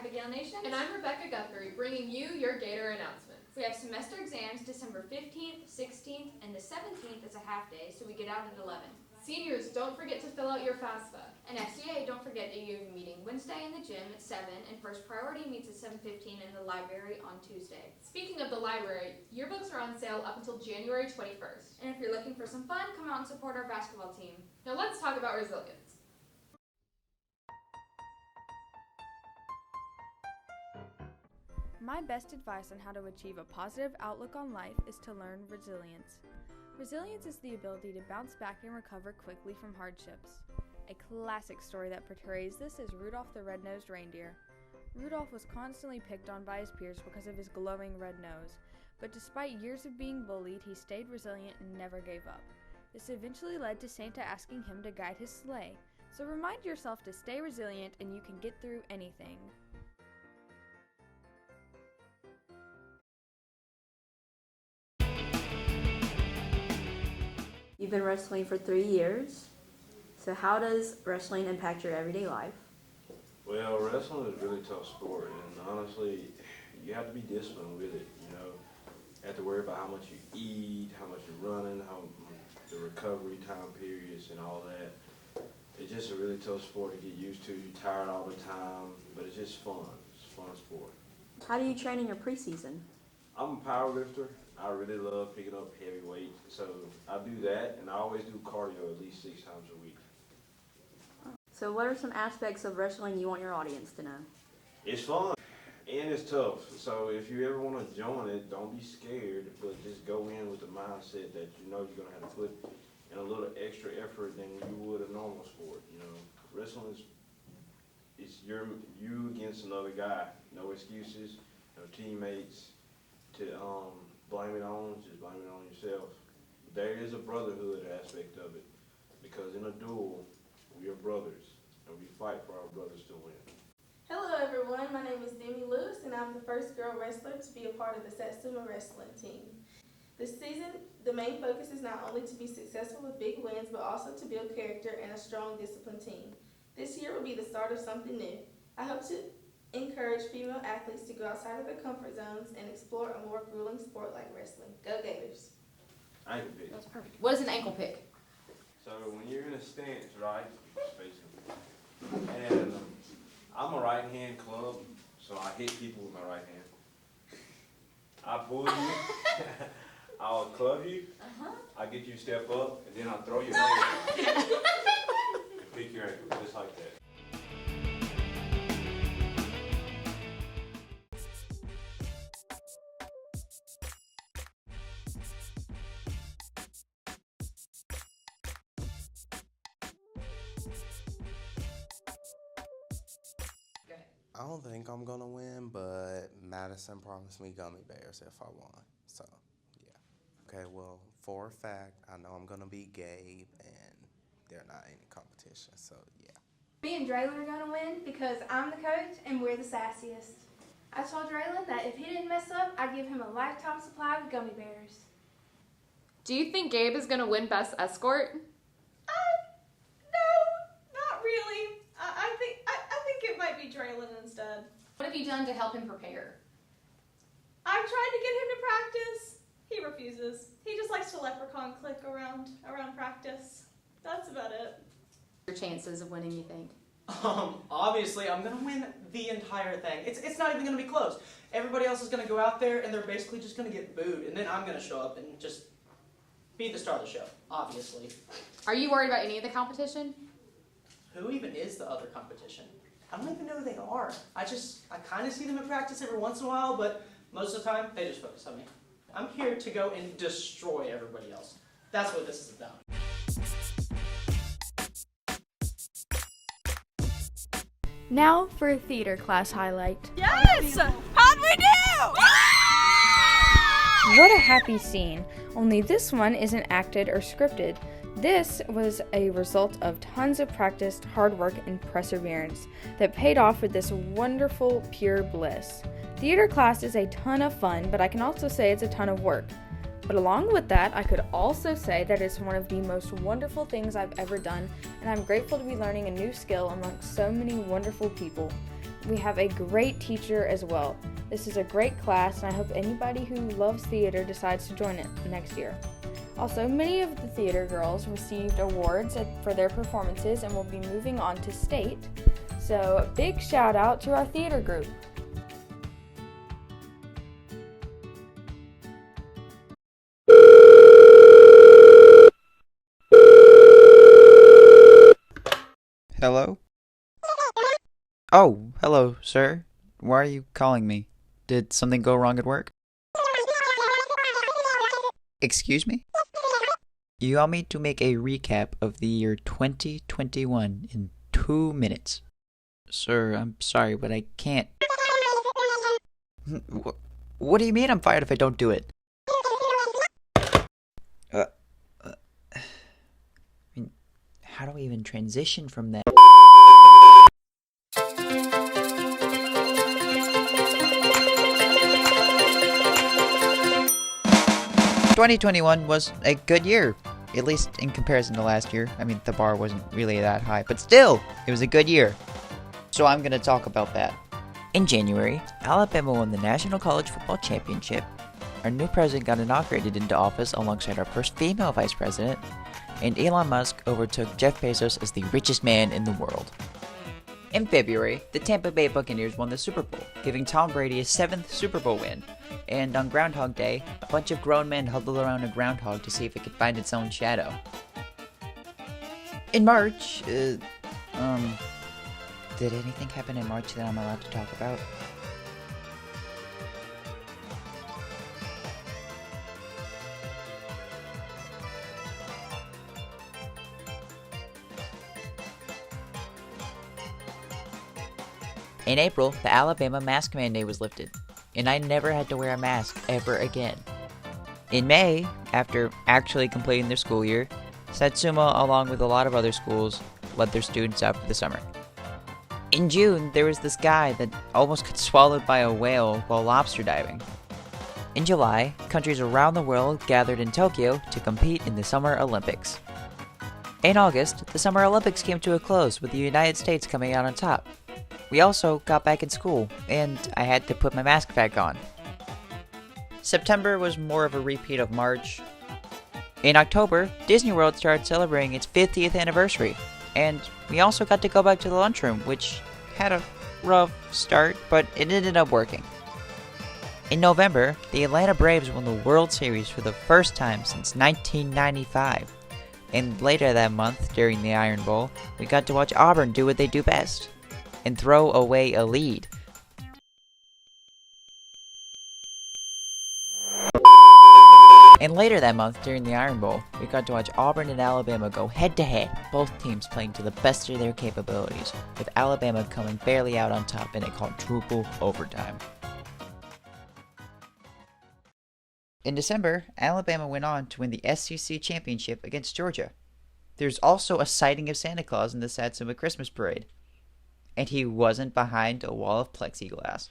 Abigail Nation. And I'm Rebecca Guthrie, bringing you your Gator announcements. We have semester exams December 15th, 16th, and the 17th is a half day, so we get out at 11. Seniors, don't forget to fill out your FAFSA. And FCA, don't forget that you have a meeting Wednesday in the gym at 7, and First Priority meets at 7:15 in the library on Tuesday. Speaking of the library, yearbooks are on sale up until January 21st. And if you're looking for some fun, come out and support our basketball team. Now let's talk about resilience. My best advice on how to achieve a positive outlook on life is to learn resilience. Resilience is the ability to bounce back and recover quickly from hardships. A classic story that portrays this is Rudolph the Red-Nosed Reindeer. Rudolph was constantly picked on by his peers because of his glowing red nose, but despite years of being bullied, he stayed resilient and never gave up. This eventually led to Santa asking him to guide his sleigh, so remind yourself to stay resilient and you can get through anything. You've been wrestling for 3 years. So how does wrestling impact your everyday life? Well, wrestling is a really tough sport, and honestly, you have to be disciplined with it. You know, you have to worry about how much you eat, how much you're running, how the recovery time periods, and all that. It's just a really tough sport to get used to. You're tired all the time, but it's just fun. It's a fun sport. How do you train in your preseason? I'm a power lifter. I really love picking up heavy weight, so I do that, and I always do cardio at least 6 times a week. So what are some aspects of wrestling you want your audience to know? It's fun, and it's tough, so if you ever want to join it, don't be scared, but just go in with the mindset that you know you're going to have to put in a little extra effort than you would a normal sport. You know, wrestling is you against another guy. No excuses, no teammates to blame it on, just blame it on yourself. There is a brotherhood aspect of it, because in a duel, we are brothers, and we fight for our brothers to win. Hello everyone, my name is Demi Lewis, and I'm the first girl wrestler to be a part of the Satsuma wrestling team. This season, the main focus is not only to be successful with big wins, but also to build character and a strong, disciplined team. This year will be the start of something new. I hope to encourage female athletes to go outside of their comfort zones and explore a more grueling sport like wrestling. Go Gators! Ankle pick. That's perfect. What is an ankle pick? So when you're in a stance, right, basically, and I'm a right hand club, so I hit people with my right hand. I pull you, I'll club you, I get you to step up, and then I'll throw your leg and pick your ankle, just like that. I don't think I'm gonna win, but Madison promised me gummy bears if I won. So, yeah. Okay, well, for a fact, I know I'm gonna beat Gabe, and they're not any competition, so yeah. Me and Draylon are going to win because I'm the coach and we're the sassiest. I told Draylon that if he didn't mess up, I'd give him a lifetime supply of gummy bears. Do you think Gabe is going to win Best Escort? Not really. I think it might be Draylon instead. What have you done to help him prepare? I've tried to get him to practice. He refuses. He just likes to leprechaun click around practice. That's about it. Your chances of winning, you think? Obviously, I'm gonna win the entire thing. It's not even gonna be close. Everybody else is gonna go out there and they're basically just gonna get booed, and then I'm gonna show up and just be the star of the show, obviously. Are you worried about any of the competition? Who even is the other competition? I don't even know who they are. I kind of see them at practice every once in a while, but most of the time, they just focus on me. I'm here to go and destroy everybody else. That's what this is about. Now for a theater class highlight. Yes! How'd we do? What a happy scene, only this one isn't acted or scripted. This was a result of tons of practice, hard work, and perseverance that paid off with this wonderful, pure bliss. Theater class is a ton of fun, but I can also say it's a ton of work. But along with that, I could also say that it's one of the most wonderful things I've ever done, and I'm grateful to be learning a new skill amongst so many wonderful people. we have a great teacher as well. This is a great class, and I hope anybody who loves theater decides to join it next year. Also, many of the theater girls received awards for their performances and will be moving on to state. So, a big shout out to our theater group. Hello? Oh, hello, sir. Why are you calling me? Did something go wrong at work? Excuse me? You want me to make a recap of the year 2021 in 2 minutes. Sir, I'm sorry, but I can't. What do you mean I'm fired if I don't do it? I mean, how do we even transition from that? 2021 was a good year, at least in comparison to last year. I mean, the bar wasn't really that high, but still, it was a good year. So I'm going to talk about that. In January, Alabama won the National College Football Championship. Our new president got inaugurated into office alongside our first female vice president, and Elon Musk overtook Jeff Bezos as the richest man in the world. In February, the Tampa Bay Buccaneers won the Super Bowl, giving Tom Brady his 7th Super Bowl win. And on Groundhog Day, a bunch of grown men huddled around a groundhog to see if it could find its own shadow. In March, did anything happen in March that I'm allowed to talk about? In April, the Alabama mask mandate was lifted, and I never had to wear a mask ever again. In May, after actually completing their school year, Satsuma, along with a lot of other schools, let their students out for the summer. In June, there was this guy that almost got swallowed by a whale while lobster diving. In July, countries around the world gathered in Tokyo to compete in the Summer Olympics. In August, the Summer Olympics came to a close with the United States coming out on top. We also got back in school, and I had to put my mask back on. September was more of a repeat of March. In October, Disney World started celebrating its 50th anniversary, and we also got to go back to the lunchroom, which had a rough start, but it ended up working. In November, the Atlanta Braves won the World Series for the first time since 1995. And later that month, during the Iron Bowl, we got to watch Auburn do what they do best and throw away a lead. And later that month, during the Iron Bowl, we got to watch Auburn and Alabama go head-to-head, both teams playing to the best of their capabilities, with Alabama coming barely out on top in a quadruple overtime. In December, Alabama went on to win the SEC championship against Georgia. There's also a sighting of Santa Claus in the Satsuma Christmas parade. And he wasn't behind a wall of plexiglass.